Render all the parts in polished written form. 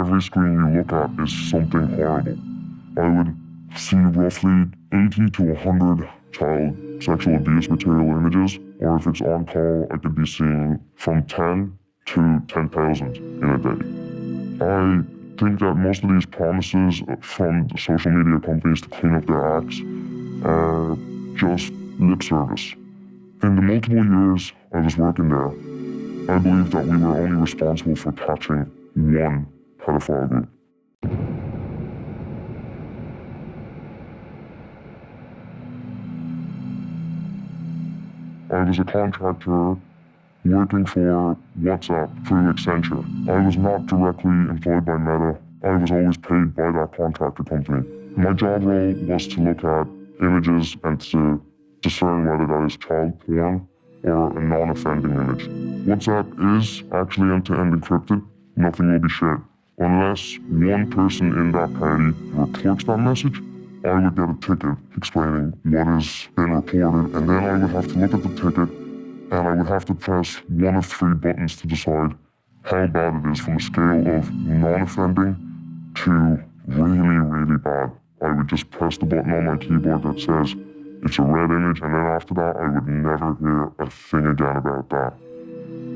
every screen you look at is something horrible. I would see roughly 80 to 100 child sexual abuse material images, or if it's on call, I could be seeing from 10 to 10,000 in a day. I think that most of these promises from the social media companies to clean up their acts are just lip service. In the multiple years I was working there, I believe that we were only responsible for catching one pedophile group. I was a contractor working for WhatsApp through Accenture. I was not directly employed by Meta. I was always paid by that contractor company. My job role was to look at images and to discern whether that is child porn or a non-offending image. WhatsApp is actually end-to-end encrypted. Nothing will be shared. Unless one person in that party reports that message, I would get a ticket explaining what has been reported, and then I would have to look at the ticket and I would have to press one of three buttons to decide how bad it is from a scale of non-offending to really, really bad. I would just press the button on my keyboard that says it's a red image, and then after that I would never hear a thing again about that.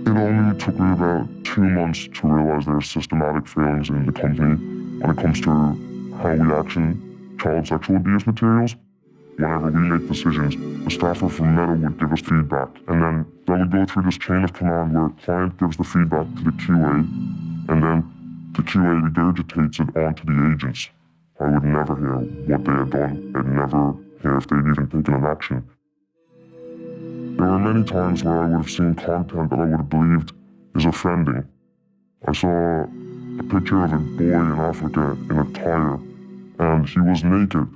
It only took me about 2 months to realize there are systematic failings in the company when it comes to how we action child sexual abuse materials. Whenever we make decisions, a staffer from Meta would give us feedback, and then that would go through this chain of command where client gives the feedback to the QA, and then the QA regurgitates it onto the agents. I would never hear what they had done. I'd never hear if they'd even taken an action. There were many times where I would have seen content that I would have believed is offending. I saw a picture of a boy in Africa in a tire, and he was naked,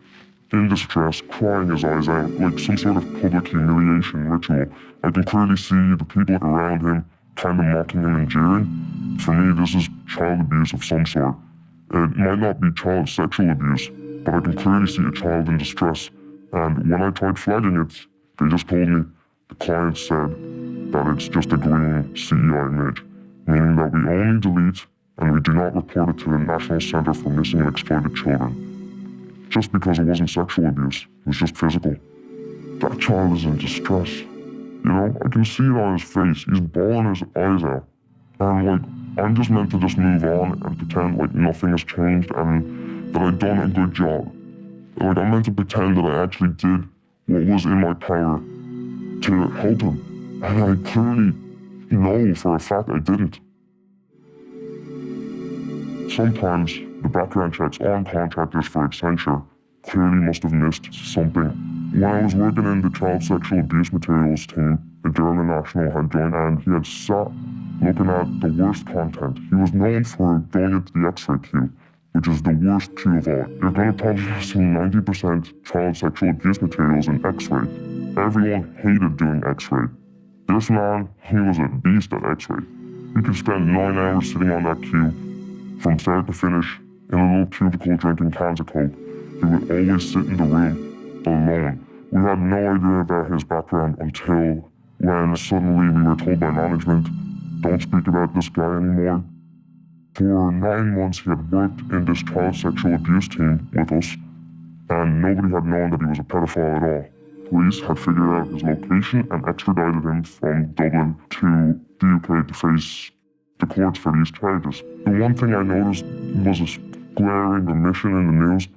in distress, crying his eyes out, like some sort of public humiliation ritual. I can clearly see the people around him kind of mocking him and jeering. For me, this is child abuse of some sort. It might not be child sexual abuse, but I can clearly see a child in distress. And when I tried flagging it, they just told me the client said that it's just a green CEI image, meaning that we only delete and we do not report it to the National Center for Missing and Exploited Children. Just because it wasn't sexual abuse, it was just physical. That child is in distress. You know, I can see it on his face. He's bawling his eyes out. And I'm just meant to just move on and pretend like nothing has changed and that I've done a good job. I'm meant to pretend that I actually did what was in my power to help him. And I clearly know for a fact I didn't. Sometimes the background checks on contractors for Accenture clearly must have missed something. When I was working in the child sexual abuse materials team, a German national had joined, and he had sat looking at the worst content. He was known for going into the X-ray queue, which is the worst queue of all. You're going to probably see 90% child sexual abuse materials in X-ray. Everyone hated doing X-ray. This man, he was a beast at X-ray. He could spend 9 hours sitting on that queue from start to finish in a little cubicle drinking cans of Coke. He would always sit in the room alone. We had no idea about his background until when suddenly we were told by management, don't speak about this guy anymore. For 9 months he had worked in this child sexual abuse team with us, and nobody had known that he was a pedophile at all. Police had figured out his location and extradited him from Dublin to the UK to face the courts for these charges. The one thing I noticed was a glaring omission in the news.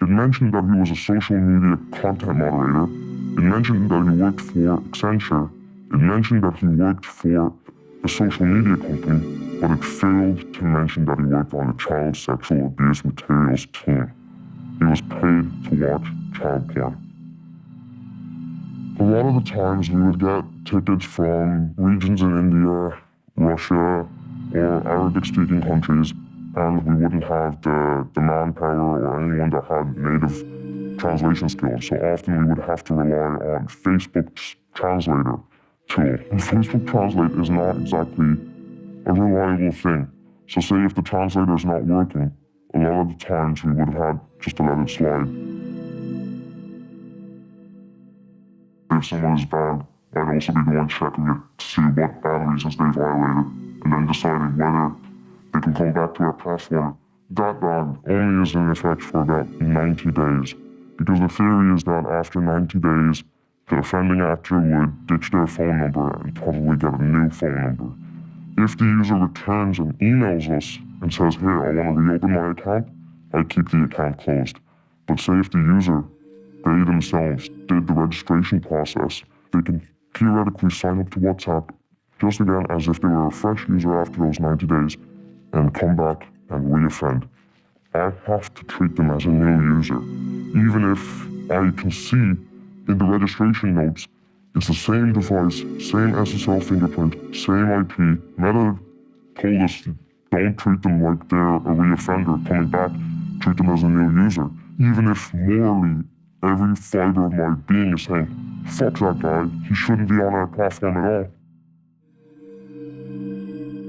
It mentioned that he was a social media content moderator. It mentioned that he worked for Accenture. It mentioned that he worked for a social media company, but it failed to mention that he worked on a child sexual abuse materials team. He was paid to watch child porn. A lot of the times we would get tickets from regions in India, Russia, or Arabic-speaking countries, and we wouldn't have the manpower or anyone that had native translation skills. So often we would have to rely on Facebook's translator tool. And Facebook Translate is not exactly a reliable thing. So say if the translator is not working, a lot of the times we would have had just to let it slide. If someone is banned, I'd also be the one checking it to see what ban reasons they violated, and then deciding whether they can come back to our platform. That ban only is in effect for about 90 days, because the theory is that after 90 days, the offending actor would ditch their phone number and probably get a new phone number. If the user returns and emails us and says, "Here, I want to reopen my account," I keep the account closed. But say if the user, they themselves, did the registration process, they can theoretically sign up to WhatsApp just again as if they were a fresh user after those 90 days and come back and reoffend. I have to treat them as a new user, even if I can see in the registration notes it's the same device, same SSL fingerprint, same IP. Meta told us don't treat them like they're a reoffender coming back, treat them as a new user. Even if morally every fiber of my being is saying, fuck that guy, he shouldn't be on our platform at all.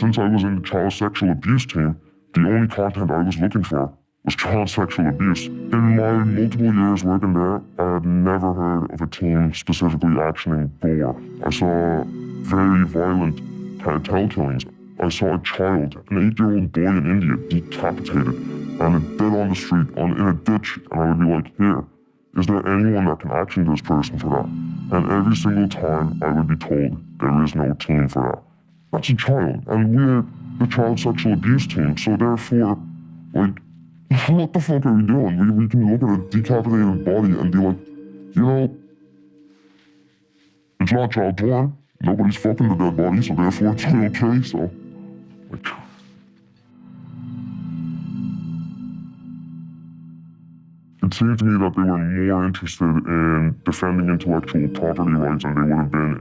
Since I was in the child sexual abuse team, the only content I was looking for was child sexual abuse. In my multiple years working there, I had never heard of a team specifically actioning gore. I saw very violent cartel killings. I saw a child, an 8-year-old boy in India, decapitated and dead on the street in a ditch, and I would be like, here, is there anyone that can action this person for that? And every single time I would be told there is no team for that. That's a child, and we're the child sexual abuse team, so therefore, like, what the fuck are we doing? We can look at a decapitated body and be like, you know, it's not child porn. Nobody's fucking the dead body, so therefore it's okay, so. Like, it seemed to me that they were more interested in defending intellectual property rights than they would have been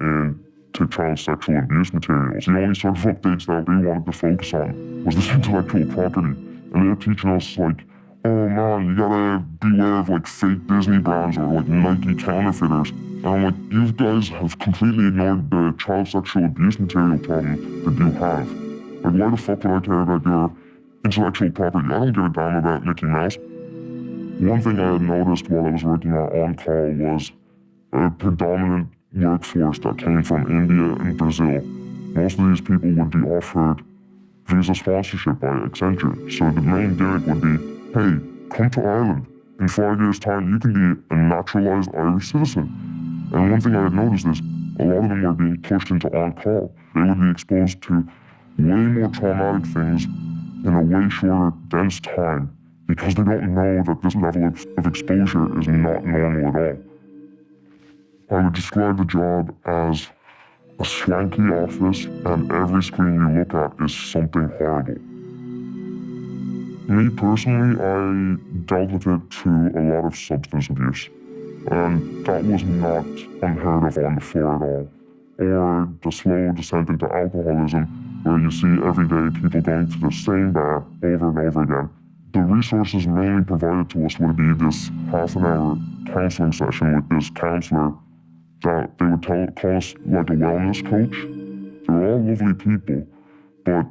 into child sexual abuse materials. The only sort of updates that we wanted to focus on was this intellectual property. And they're teaching us, like, oh man, you gotta beware of, like, fake Disney brands or, like, Nike counterfeiters. And I'm like, you guys have completely ignored the child sexual abuse material problem that you have. Like, why the fuck would I care about your intellectual property? I don't give a damn about Mickey Mouse. One thing I had noticed while I was working on call was a predominant workforce that came from India and Brazil. Most of these people would be offered visa sponsorship by Accenture. So the main gimmick would be, hey, come to Ireland. In 5 years' time, you can be a naturalized Irish citizen. And one thing I had noticed is a lot of them were being pushed into on-call. They would be exposed to way more traumatic things in a way shorter, dense time because they don't know that this level of exposure is not normal at all. I would describe the job as a swanky office, and every screen you look at is something horrible. Me personally, I dealt with it through a lot of substance abuse, and that was not unheard of on the floor at all. Or the slow descent into alcoholism, where you see every day people going to the same bar over and over again. The resources mainly provided to us would be this half-an-hour counseling session with this counselor that they would call us like a wellness coach. They were all lovely people, but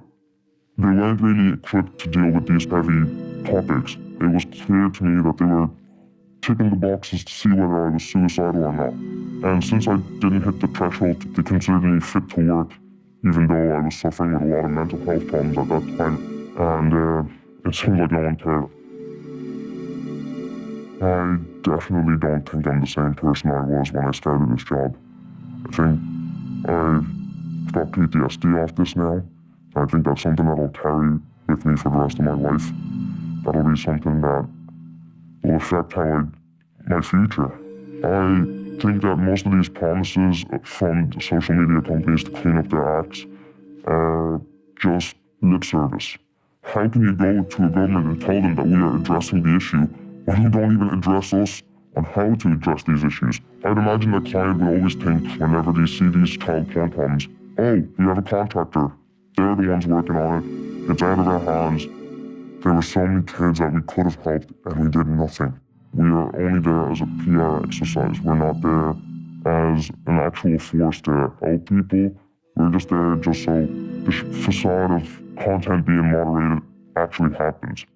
they weren't really equipped to deal with these heavy topics. It was clear to me that they were ticking the boxes to see whether I was suicidal or not. And since I didn't hit the threshold to consider me fit to work, even though I was suffering with a lot of mental health problems at that time, and it seemed like no one cared. I definitely don't think I'm the same person I was when I started this job. I think I've got PTSD off this now. I think that's something that'll carry with me for the rest of my life. That'll be something that will affect my future. I think that most of these promises from the social media companies to clean up their acts are just lip service. How can you go to a government and tell them that we are addressing the issue when you don't even address us on how to address these issues? I'd imagine the client would always think whenever they see these child porn problems, oh, we have a contractor. They're the ones working on it. It's out of our hands. There were so many kids that we could have helped and we did nothing. We are only there as a PR exercise. We're not there as an actual force to help people. We're just there just so the facade of content being moderated actually happens.